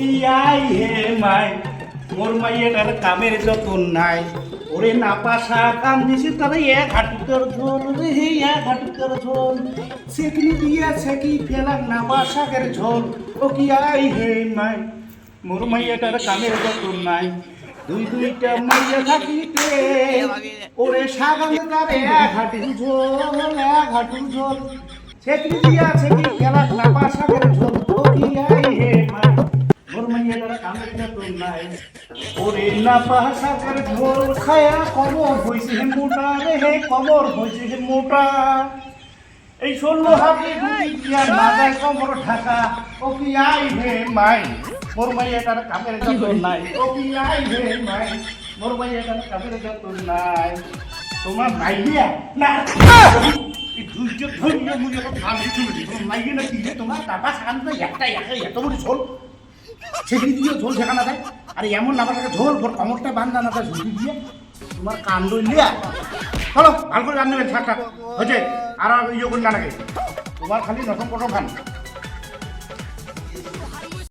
ইয়াই হে মাই মোর মাইয়েটার কামের যতন নাই ওরে না পাশা কাম দিছি তবে এক হাঁটুতের ঝোল রে হে এক হাঁটুতের ঝোল সেকনি দিয়েছে কি ফেলাম না পাশাকের ঝোল ও কি আই হে মাই মোর মাইয়েটার কামের যতন নাই দুই দুইটা মাইয়া থাকিতে ওরে সাগান তারে এক হাঁটু ঝোল সেকনি দিয়েছে কি ফেলাম না পাশাকের ঝোল ও কি আই হে মাই মোর মাইয়াটার কামের যতন নাই ওরে না পাশাকের ঝোল খায়া কমর হইছে হে মোটা রে হে কমর হইছে হে মোটা এই 16 হাতে দুইটা মাথায় কমর ঢাকা ও কি আই হে মাই মোর মাইয়াটার কামের যতন নাই ও কি আই হে মাই মোর মাইয়াটার কামের যতন নাই তোমার মাইয়া না এই দুইটা ধরিয়া মুই এখন ভাবি চলে তোমার মাইয়া না কি তোমার টাকা শান্ত একটা এত বড় ঝোল সেগুলি দিয়ে ঝোল শেখানো যায় আর এমন নামাটাকে ঝোল ভোর কমরটা বান্ধা না তার ঝুঁকি দিয়ে তোমার কান রইলিয়া চলো ভালো করে রান্না থাকা হয়েছে আর ইয়ে করি না নাকি তোমার খালি নতুন কোনো খান